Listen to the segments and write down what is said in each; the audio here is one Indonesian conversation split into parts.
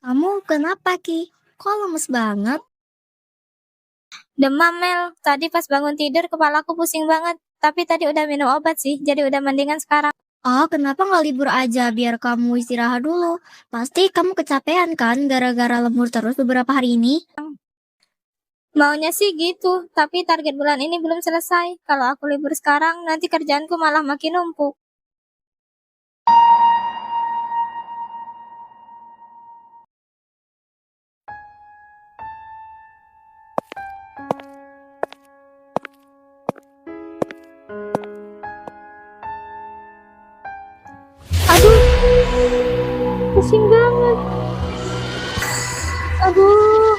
Kamu kenapa, Ki? Kok lemes banget? Demam, Mel. Tadi pas bangun tidur kepalaku pusing banget. Tapi tadi udah minum obat sih, jadi udah mendingan sekarang. Oh, kenapa nggak libur aja biar kamu istirahat dulu? Pasti kamu kecapean kan gara-gara lembur terus beberapa hari ini? Maunya sih gitu, tapi target bulan ini belum selesai. Kalau aku libur sekarang, nanti kerjaanku malah makin numpuk. Aduh, pusing banget. Aduh.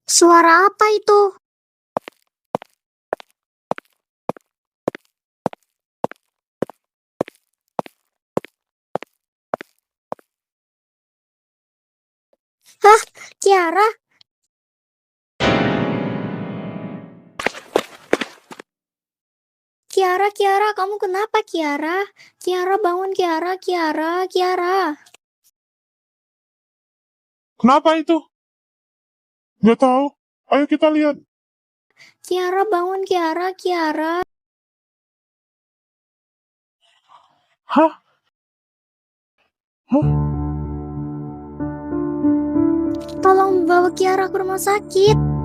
Suara apa itu? Hah, Kiara? Kiara, kamu kenapa, Kiara? Kiara, bangun, Kiara, Kiara. Kenapa itu? Nggak tahu. Ayo kita lihat. Kiara, bangun, Kiara. Hah? Hah? Tolong bawa Kiara ke rumah sakit.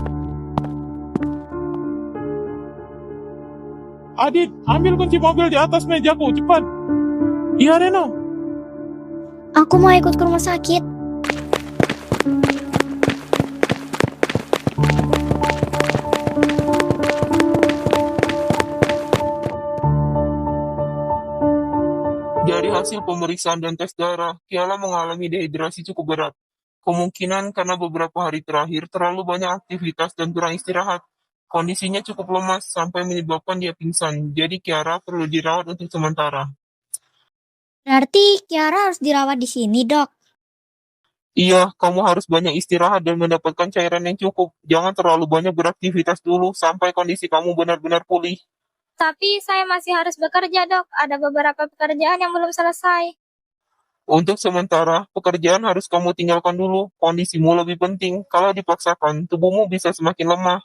Adit, ambil kunci mobil di atas mejaku, cepat. Iya, Reno. Aku mau ikut ke rumah sakit. Dari hasil pemeriksaan dan tes darah, Kiala mengalami dehidrasi cukup berat. Kemungkinan karena beberapa hari terakhir terlalu banyak aktivitas dan kurang istirahat. Kondisinya cukup lemas sampai menyebabkan dia pingsan. Jadi Kiara perlu dirawat untuk sementara. Berarti Kiara harus dirawat di sini, Dok. Iya, kamu harus banyak istirahat dan mendapatkan cairan yang cukup. Jangan terlalu banyak beraktivitas dulu sampai kondisi kamu benar-benar pulih. Tapi saya masih harus bekerja, Dok. Ada beberapa pekerjaan yang belum selesai. Untuk sementara, pekerjaan harus kamu tinggalkan dulu. Kondisimu lebih penting. Kalau dipaksakan, tubuhmu bisa semakin lemah.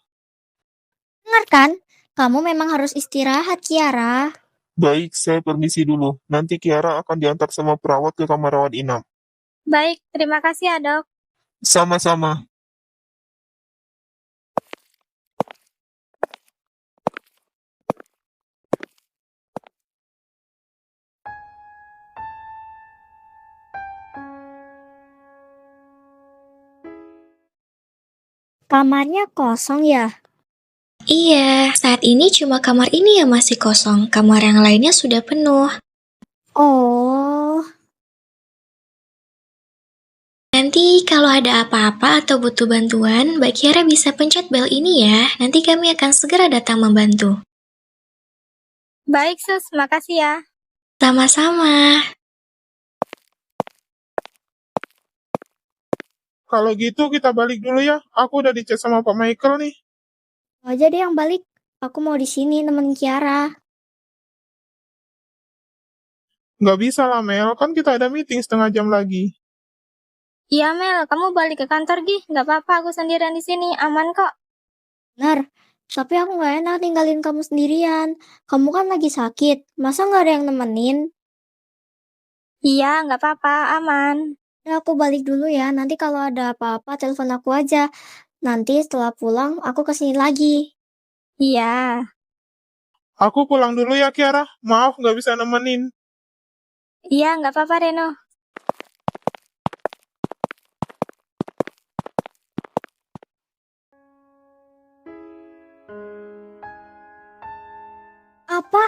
Dengar kan? Kamu memang harus istirahat, Kiara. Baik, saya permisi dulu. Nanti Kiara akan diantar sama perawat ke kamar rawat inap. Baik, terima kasih ya, Dok. Sama-sama. Kamarnya kosong ya? Iya, saat ini cuma kamar ini yang masih kosong. Kamar yang lainnya sudah penuh. Oh, Nanti kalau ada apa-apa atau butuh bantuan, Mbak Kiara bisa pencet bel ini ya. Nanti kami akan segera datang membantu. Baik, Sus. Makasih ya. Sama-sama. Kalau gitu kita balik dulu ya. Aku udah dicek sama Pak Michael nih. lo aja deh yang balik. Aku mau di sini nemenin Kiara. Nggak bisa lah, Mel. Kan kita ada meeting setengah jam lagi. Iya, Mel. Kamu balik ke kantor, Gi. Nggak apa-apa, aku sendirian di sini. Aman kok. Benar, tapi aku nggak enak tinggalin kamu sendirian. Kamu kan lagi sakit, masa nggak ada yang nemenin? Iya, nggak apa-apa. Aman. Udah aku balik dulu ya, nanti kalau ada apa-apa telepon aku aja. Nanti setelah pulang aku kesini lagi. Iya. Aku pulang dulu ya, Kiara. Maaf nggak bisa nemenin. Iya, nggak apa-apa, Reno. Apa?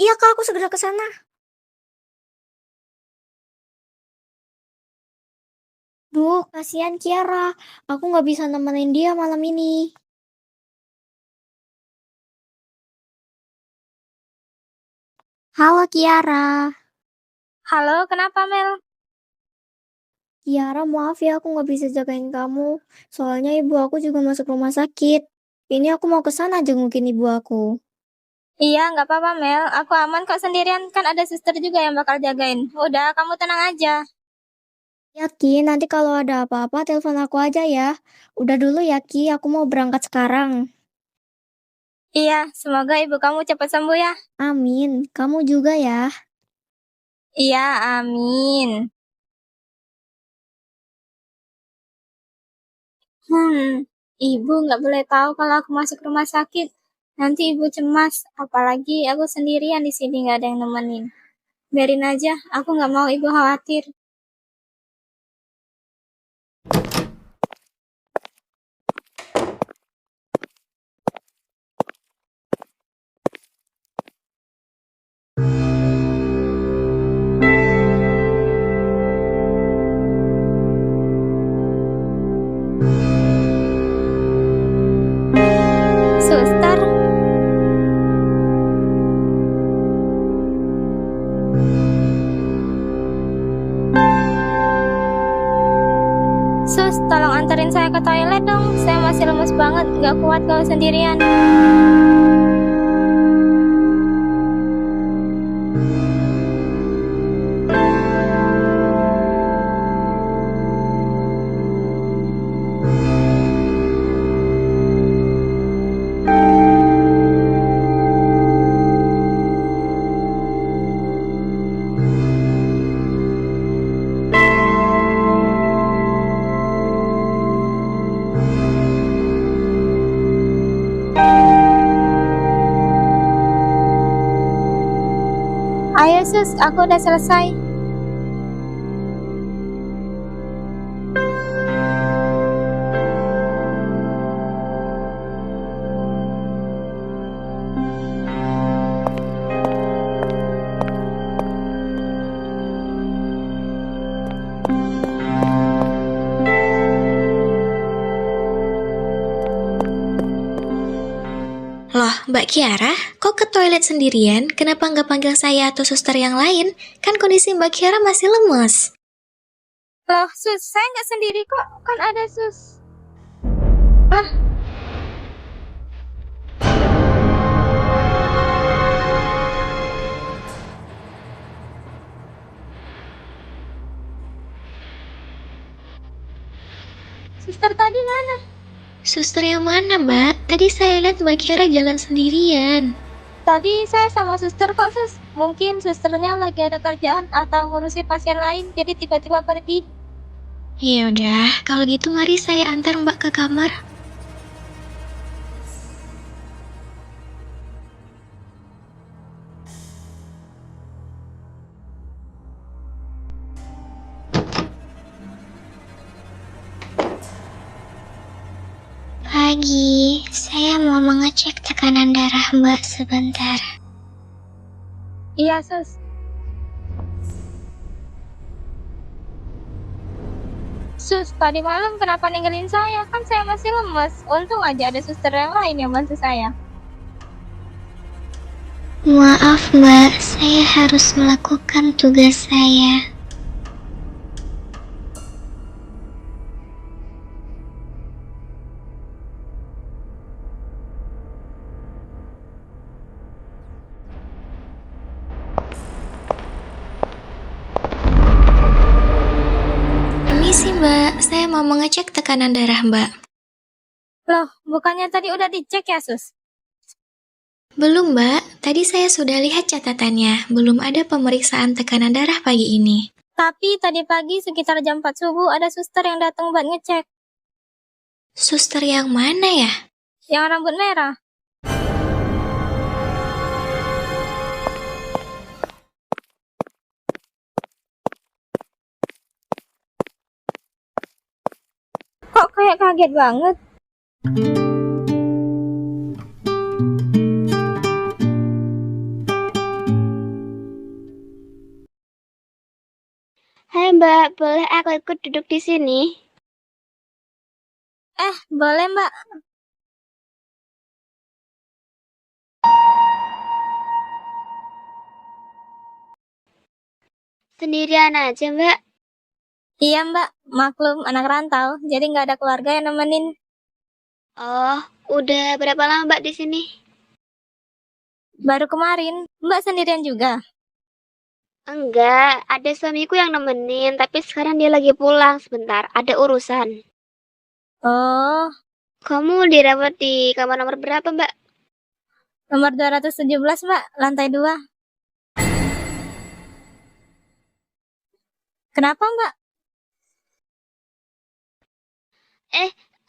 Iya kak, aku segera ke sana. Duh, kasihan Kiara. Aku nggak bisa nemenin dia malam ini. Halo Kiara. Halo, kenapa, Mel? Kiara, maaf ya aku nggak bisa jagain kamu. Soalnya ibu aku juga masuk rumah sakit. Ini aku mau ke sana jengukin ibu aku. Iya, nggak apa-apa Mel. Aku aman kok sendirian. Kan ada suster juga yang bakal jagain. Udah, kamu tenang aja. Ya Ki, nanti kalau ada apa-apa telepon aku aja ya. Udah dulu ya Ki, aku mau berangkat sekarang. Iya, semoga ibu kamu cepat sembuh ya. Amin, kamu juga ya. Iya, amin. Ibu nggak boleh tahu kalau aku masuk rumah sakit. Nanti ibu cemas, apalagi aku sendirian di sini nggak ada yang nemenin. Biarin aja, aku nggak mau ibu khawatir. Suster, sus, tolong anterin saya ke toilet dong. Saya masih lemes banget, nggak kuat kalau sendirian. Ayo sus, aku udah selesai. Loh, Mbak Kiara, kok ke toilet sendirian? Kenapa nggak panggil saya atau suster yang lain? Kan kondisi Mbak Kiara masih lemes. Loh sus, saya nggak sendiri kok, kan ada sus. Ah, suster tadi mana? Suster yang mana, Mbak? Tadi saya lihat Mbak Kiara jalan sendirian. Tadi saya sama suster kok sus. Mungkin susternya lagi ada kerjaan atau ngurusi pasien lain, jadi tiba-tiba pergi. Ya udah, kalau gitu mari saya antar Mbak ke kamar. Pagi, saya mau mengecek tekanan darah Mbak sebentar. Iya sus. Sus, tadi malam kenapa ninggalin saya? Kan saya masih lemes. Untung aja ada suster yang lain yang bantu saya. Maaf Mbak, saya harus melakukan tugas saya. Permisi Mbak, saya mau mengecek tekanan darah Mbak. Loh, bukannya tadi udah dicek ya sus? Belum Mbak, tadi saya sudah lihat catatannya, belum ada pemeriksaan tekanan darah pagi ini. Tapi tadi pagi sekitar jam 4 subuh ada suster yang datang buat ngecek. Suster yang mana ya? Yang rambut merah. Kok kayak kaget banget? Hai Mbak, boleh aku ikut duduk di sini? Boleh mbak. Sendirian aja Mbak? Iya mbak, maklum anak rantau, jadi nggak ada keluarga yang nemenin. Oh, Udah berapa lama Mbak di sini? Baru kemarin, Mbak sendirian juga? Enggak, ada suamiku yang nemenin, tapi sekarang dia lagi pulang sebentar, ada urusan. Oh, Kamu dirawat di kamar nomor berapa, Mbak? nomor 217, Mbak, lantai 2. Kenapa, Mbak?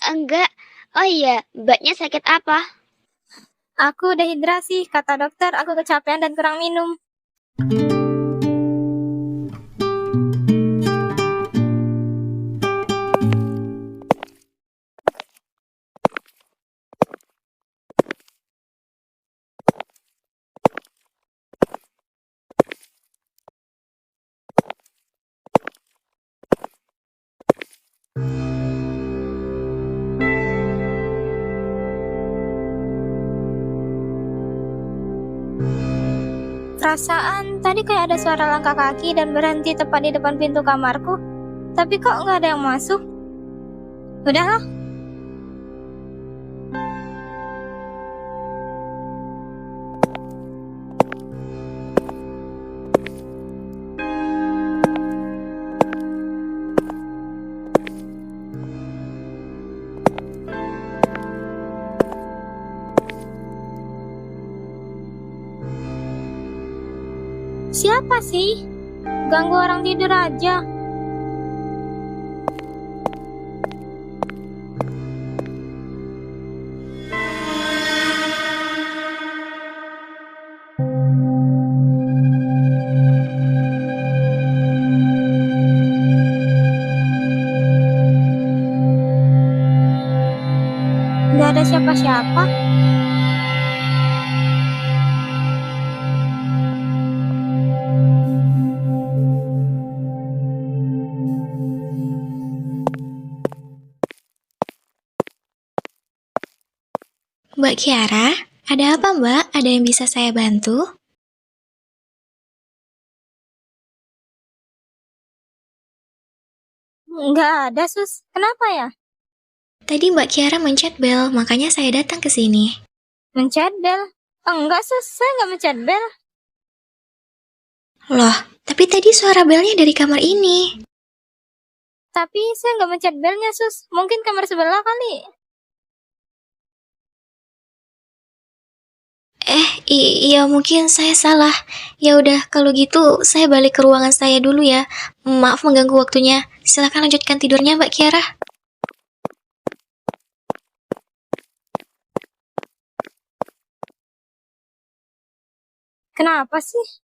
Enggak. Oh iya, Mbaknya sakit apa? Aku dehidrasi, kata dokter aku kecapean dan kurang minum. Perasaan tadi kayak ada suara langkah kaki dan berhenti tepat di depan pintu kamarku. Tapi kok nggak ada yang masuk? Udahlah. Siapa sih? Ganggu orang tidur aja. Gak ada siapa-siapa. Mbak Kiara, ada apa Mbak? Ada yang bisa saya bantu? Nggak ada, Sus. Kenapa ya? Tadi Mbak Kiara mencet bel, makanya saya datang ke sini. Mencet bel? Enggak, Sus. Saya nggak mencet bel. Loh, tapi tadi suara belnya dari kamar ini. Tapi saya nggak mencet belnya, Sus. Mungkin kamar sebelah kali. Iya mungkin saya salah. Ya udah, kalau gitu saya balik ke ruangan saya dulu ya. Maaf mengganggu waktunya. Silakan lanjutkan tidurnya Mbak Kiara. Kenapa sih?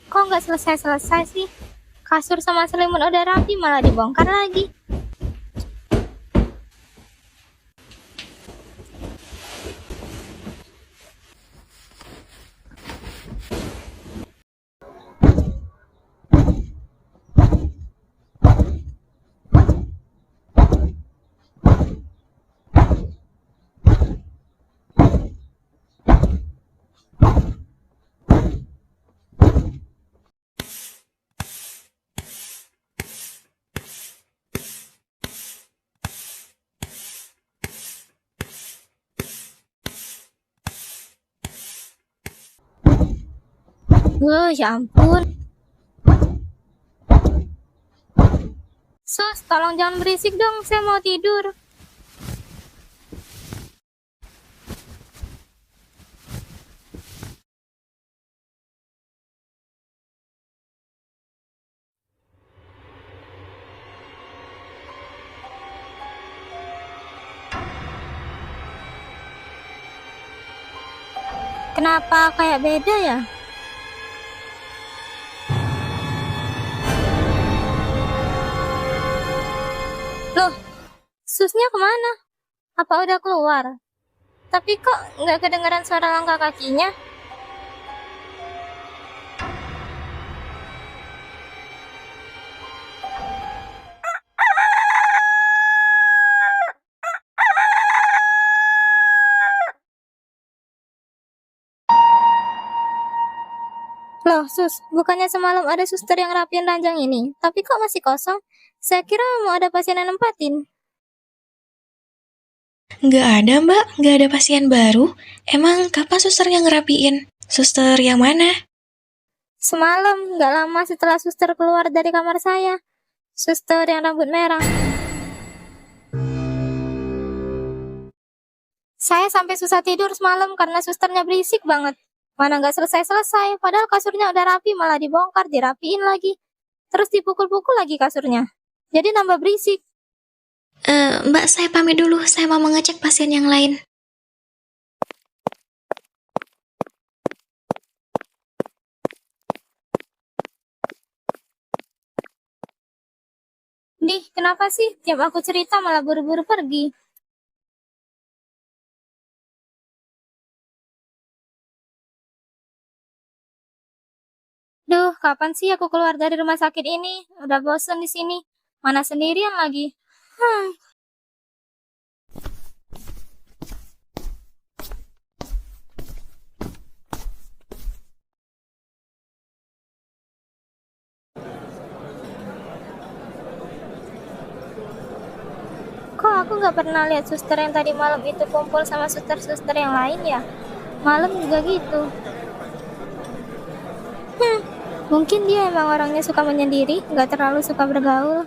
Kok nggak selesai-selesai sih? Kasur sama selimut udah rapi malah dibongkar lagi. Ya ampun. Sus, tolong jangan berisik dong, saya mau tidur. Kenapa kayak beda ya? Susnya kemana? Apa udah keluar? Tapi kok nggak kedengaran suara langkah kakinya? Loh, Sus, bukannya semalam ada suster yang rapiin ranjang ini, tapi kok masih kosong? Saya kira mau ada pasien yang nempatin. Nggak ada, Mbak. Nggak ada pasien baru. Emang kapan susternya ngerapiin? Suster yang mana? Semalam, nggak lama setelah suster keluar dari kamar saya. Suster yang rambut merah. Saya sampai susah tidur semalam karena susternya berisik banget. Mana nggak selesai-selesai, padahal kasurnya udah rapi malah dibongkar, dirapiin lagi. Terus dipukul-pukul lagi kasurnya. Jadi nambah berisik. Mbak, saya pamit dulu. Saya mau mengecek pasien yang lain. Dih, kenapa sih tiap aku cerita malah buru-buru pergi? Duh, kapan sih aku keluar dari rumah sakit ini? Udah bosen di sini. Mana sendirian lagi? Kok aku nggak pernah lihat suster yang tadi malam itu kumpul sama suster-suster yang lain ya? Malam juga gitu. Mungkin dia emang orangnya suka menyendiri, nggak terlalu suka bergaul.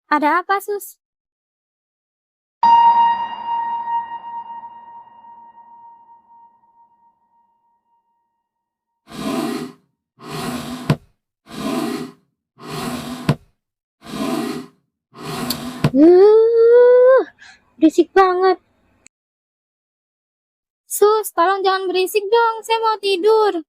Ada apa, Sus? Berisik banget. Sus, tolong jangan berisik dong, saya mau tidur.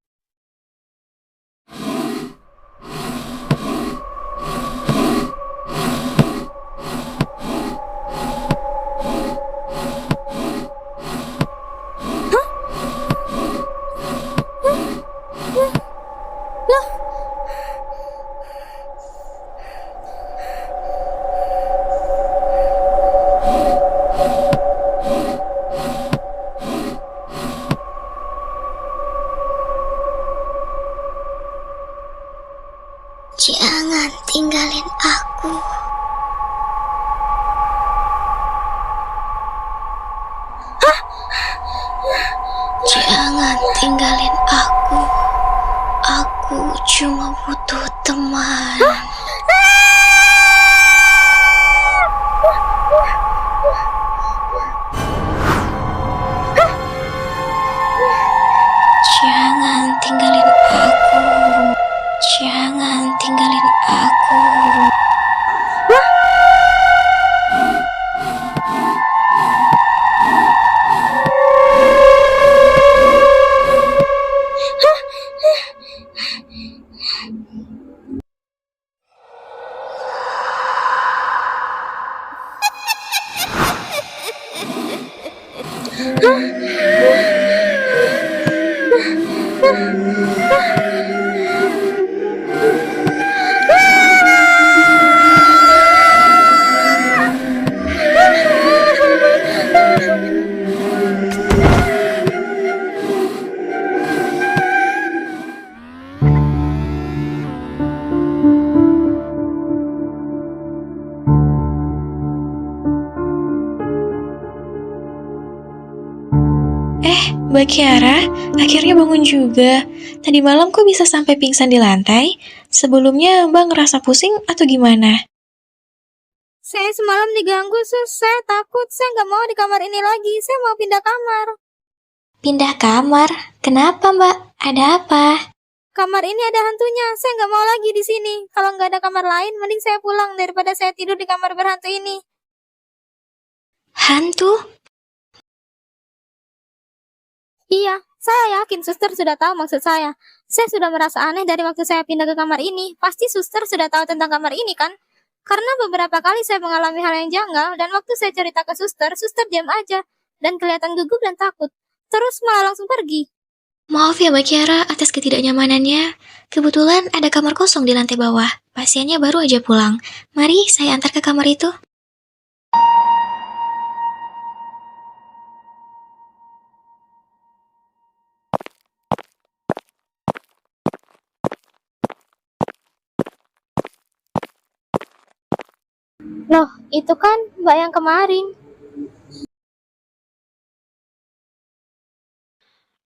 Jangan tinggalin aku. Jangan tinggalin aku. Aku cuma butuh teman. Jangan tinggalin aku. Jangan tinggalin aku. Mbak Kiara, akhirnya bangun juga. Tadi malam kok bisa sampai pingsan di lantai? Sebelumnya Mbak ngerasa pusing atau gimana? Saya semalam diganggu, sus. Saya takut. Saya nggak mau di kamar ini lagi. Saya mau pindah kamar. Pindah kamar? Kenapa, Mbak? Ada apa? Kamar ini ada hantunya. Saya nggak mau lagi di sini. Kalau nggak ada kamar lain, mending saya pulang daripada saya tidur di kamar berhantu ini. Hantu? Iya, saya yakin suster sudah tahu maksud saya. Saya sudah merasa aneh dari waktu saya pindah ke kamar ini. Pasti suster sudah tahu tentang kamar ini kan? Karena beberapa kali saya mengalami hal yang janggal, dan waktu saya cerita ke suster, suster diam aja, dan kelihatan gugup dan takut. Terus malah langsung pergi. Maaf ya Mbak Kiara atas ketidaknyamanannya. Kebetulan ada kamar kosong di lantai bawah. Pasiennya baru aja pulang. Mari saya antar ke kamar itu. Loh, itu kan Mbak yang kemarin.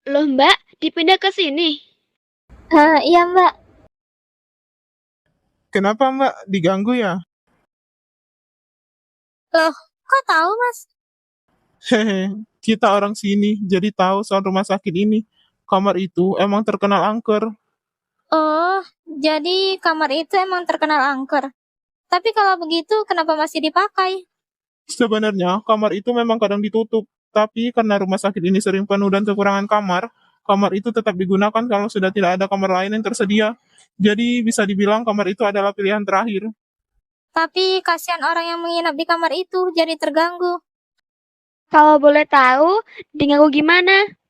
Loh Mbak, dipindah ke sini. Iya Mbak. Kenapa Mbak diganggu ya? Loh, kok tahu Mas? Hehe, kita orang sini, jadi tahu soal rumah sakit ini. Kamar itu emang terkenal angker. Oh, jadi kamar itu emang terkenal angker. Tapi kalau begitu, kenapa masih dipakai? Sebenarnya kamar itu memang kadang ditutup, tapi karena rumah sakit ini sering penuh dan kekurangan kamar, kamar itu tetap digunakan kalau sudah tidak ada kamar lain yang tersedia. Jadi bisa dibilang kamar itu adalah pilihan terakhir. Tapi kasihan orang yang menginap di kamar itu jadi terganggu. Kalau boleh tahu, diganggu gimana?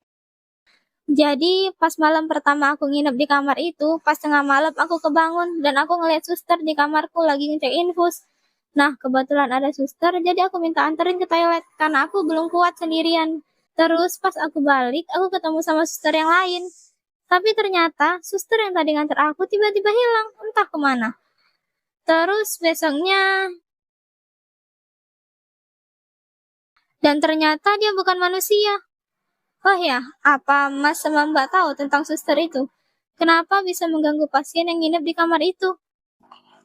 Jadi pas malam pertama aku nginep di kamar itu, pas tengah malam aku kebangun dan aku ngeliat suster di kamarku lagi ngecek infus. Nah, kebetulan ada suster, jadi aku minta anterin ke toilet karena aku belum kuat sendirian. Terus pas aku balik, aku ketemu sama suster yang lain. Tapi ternyata suster yang tadi nganter aku tiba-tiba hilang, entah kemana. Terus besoknya, dan ternyata dia bukan manusia. Oh ya, apa Mas sama Mbak tahu tentang suster itu? Kenapa bisa mengganggu pasien yang nginep di kamar itu?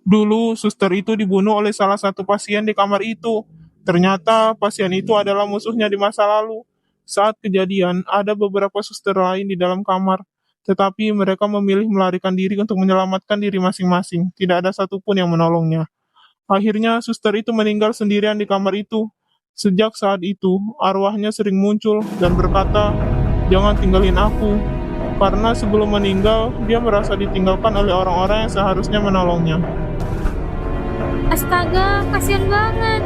Dulu suster itu dibunuh oleh salah satu pasien di kamar itu. Ternyata pasien itu adalah musuhnya di masa lalu. Saat kejadian, ada beberapa suster lain di dalam kamar, tetapi mereka memilih melarikan diri untuk menyelamatkan diri masing-masing. Tidak ada satupun yang menolongnya. Akhirnya suster itu meninggal sendirian di kamar itu. Sejak saat itu, arwahnya sering muncul dan berkata, "Jangan tinggalin aku." Karena sebelum meninggal, dia merasa ditinggalkan oleh orang-orang yang seharusnya menolongnya. Astaga, kasihan banget.